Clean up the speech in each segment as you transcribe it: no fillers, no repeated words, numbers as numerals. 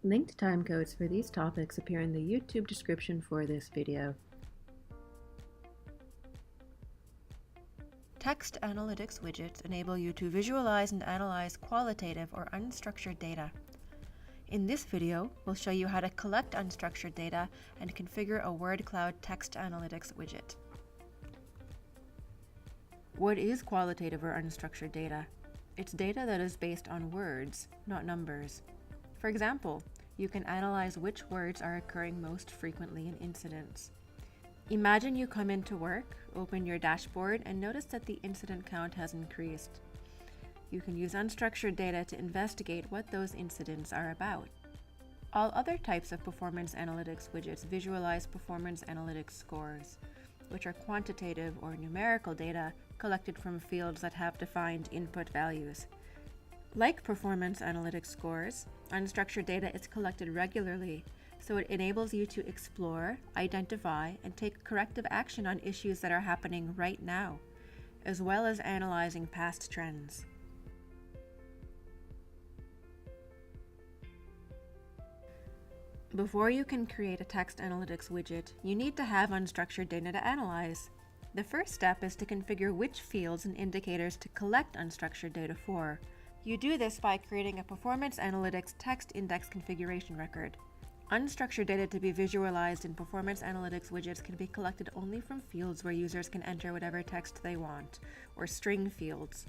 Linked timecodes for these topics appear in the YouTube description for this video. Text analytics widgets enable you to visualize and analyze qualitative or unstructured data. In this video, we'll show you how to collect unstructured data and configure a word cloud text analytics widget. What is qualitative or unstructured data? It's data that is based on words, not numbers. For example, you can analyze which words are occurring most frequently in incidents. Imagine you come into work, open your dashboard, and notice that the incident count has increased. You can use unstructured data to investigate what those incidents are about. All other types of performance analytics widgets visualize performance analytics scores, which are quantitative or numerical data collected from fields that have defined input values. Like performance analytics scores, unstructured data is collected regularly, so it enables you to explore, identify, and take corrective action on issues that are happening right now, as well as analyzing past trends. Before you can create a text analytics widget, you need to have unstructured data to analyze. The first step is to configure which fields and indicators to collect unstructured data for. You do this by creating a Performance Analytics text index configuration record. Unstructured data to be visualized in Performance Analytics widgets can be collected only from fields where users can enter whatever text they want, or string fields.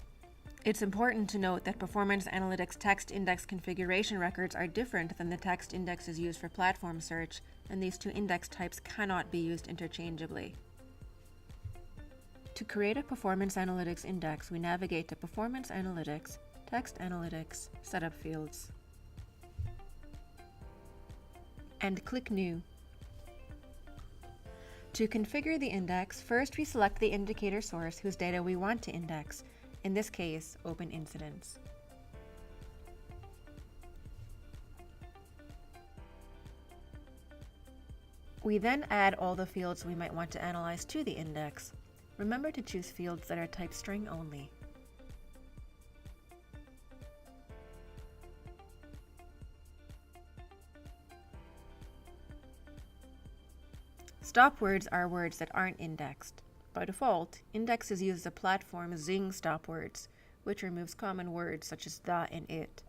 It's important to note that Performance Analytics text index configuration records are different than the text indexes used for platform search, and these two index types cannot be used interchangeably. To create a Performance Analytics index, we navigate to Performance Analytics, Text Analytics, Setup Fields, and click New. To configure the index, first we select the indicator source whose data we want to index, in this case, Open Incidents. We then add all the fields we might want to analyze to the index. Remember to choose fields that are type string only. Stop words are words that aren't indexed. By default, indexes use the platform Zing stop words, which removes common words such as the and it.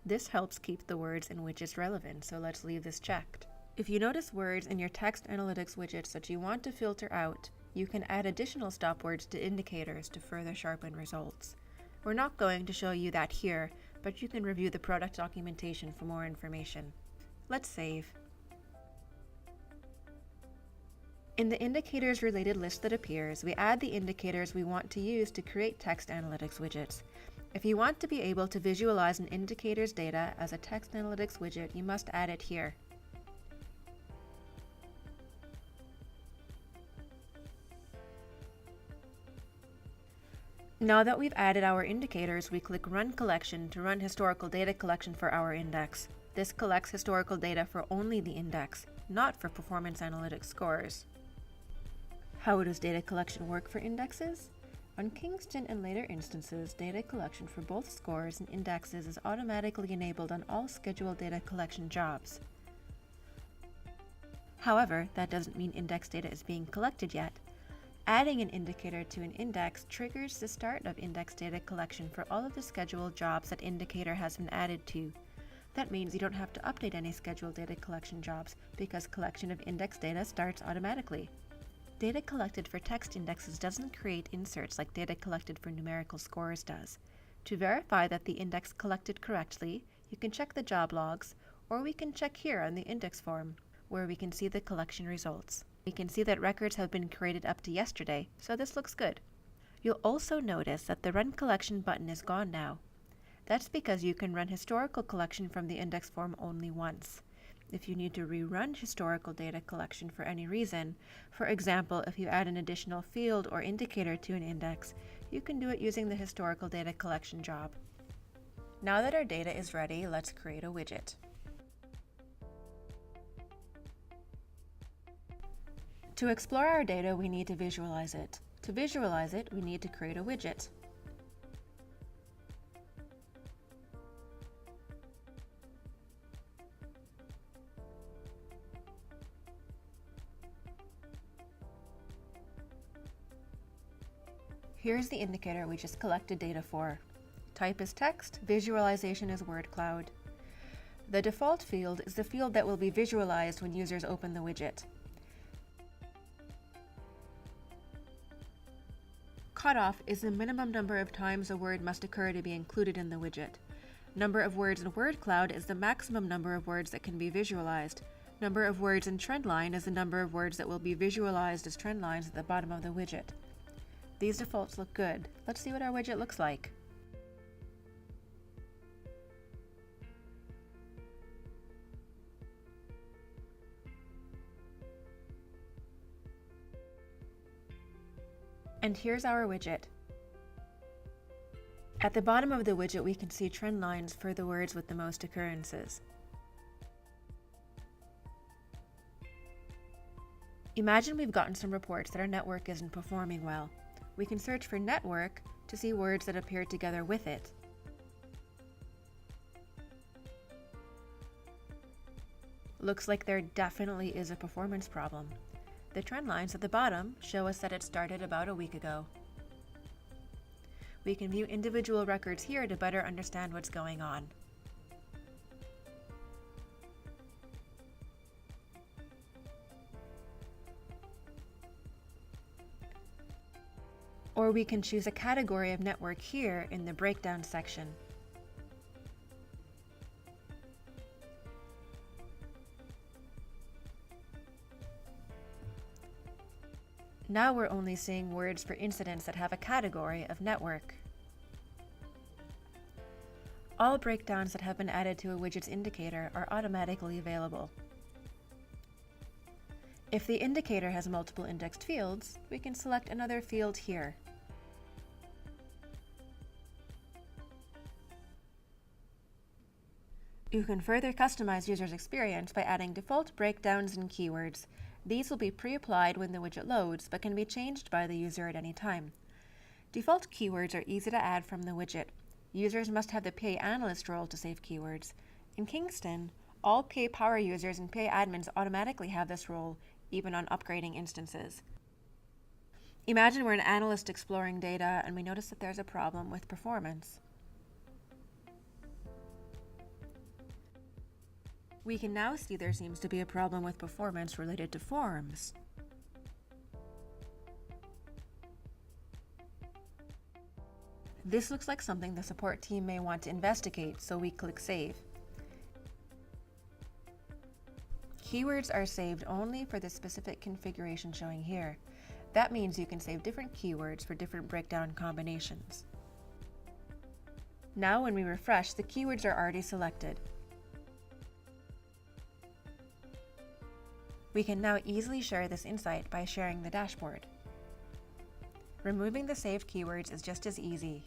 This helps keep the words in widgets relevant, so let's leave this checked. If you notice words in your text analytics widgets that you want to filter out, you can add additional stop words to indicators to further sharpen results. We're not going to show you that here, but you can review the product documentation for more information. Let's save. In the indicators related list that appears, we add the indicators we want to use to create text analytics widgets. If you want to be able to visualize an indicator's data as a text analytics widget, you must add it here. Now that we've added our indicators, we click Run Collection to run historical data collection for our index. This collects historical data for only the index, not for performance analytics scores. How does data collection work for indexes? On Kingston and later instances, data collection for both scores and indexes is automatically enabled on all scheduled data collection jobs. However, that doesn't mean index data is being collected yet. Adding an indicator to an index triggers the start of index data collection for all of the scheduled jobs that indicator has been added to. That means you don't have to update any scheduled data collection jobs because collection of index data starts automatically. Data collected for text indexes doesn't create inserts like data collected for numerical scores does. To verify that the index collected correctly, you can check the job logs, or we can check here on the index form, where we can see the collection results. We can see that records have been created up to yesterday, so this looks good. You'll also notice that the Run Collection button is gone now. That's because you can run historical collection from the index form only once. If you need to rerun historical data collection for any reason, for example, if you add an additional field or indicator to an index, you can do it using the historical data collection job. Now that our data is ready, let's create a widget. To explore our data, we need to visualize it. To visualize it, we need to create a widget. Here's the indicator we just collected data for. Type is text, visualization is word cloud. The default field is the field that will be visualized when users open the widget. Cutoff is the minimum number of times a word must occur to be included in the widget. Number of words in word cloud is the maximum number of words that can be visualized. Number of words in trendline is the number of words that will be visualized as trend lines at the bottom of the widget. These defaults look good. Let's see what our widget looks like. And here's our widget. At the bottom of the widget, we can see trend lines for the words with the most occurrences. Imagine we've gotten some reports that our network isn't performing well. We can search for network to see words that appear together with it. Looks like there definitely is a performance problem. The trend lines at the bottom show us that it started about a week ago. We can view individual records here to better understand what's going on. Or we can choose a category of network here in the breakdown section. Now we're only seeing words for incidents that have a category of network. All breakdowns that have been added to a widget's indicator are automatically available. If the indicator has multiple indexed fields, we can select another field here. You can further customize users' experience by adding default breakdowns and keywords. These will be pre-applied when the widget loads, but can be changed by the user at any time. Default keywords are easy to add from the widget. Users must have the PA Analyst role to save keywords. In Kingston, all PA Power users and PA admins automatically have this role, even on upgrading instances. Imagine we're an analyst exploring data and we notice that there's a problem with performance. We can now see there seems to be a problem with performance related to forms. This looks like something the support team may want to investigate, so we click Save. Keywords are saved only for the specific configuration showing here. That means you can save different keywords for different breakdown combinations. Now when we refresh, the keywords are already selected. We can now easily share this insight by sharing the dashboard. Removing the saved keywords is just as easy.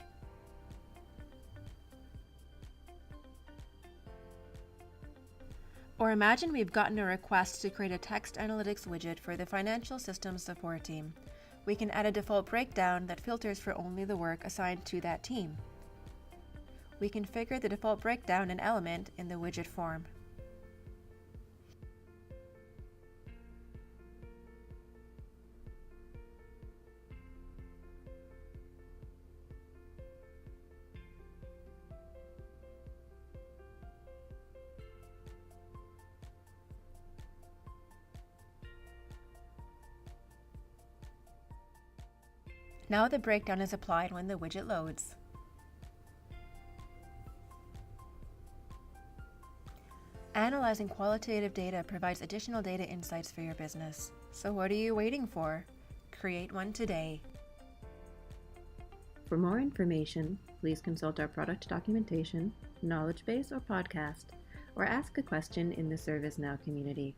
Or imagine we've gotten a request to create a text analytics widget for the financial systems support team. We can add a default breakdown that filters for only the work assigned to that team. We configure the default breakdown and element in the widget form. Now the breakdown is applied when the widget loads. Analyzing qualitative data provides additional data insights for your business. So what are you waiting for? Create one today. For more information, please consult our product documentation, knowledge base, or podcast, or ask a question in the ServiceNow community.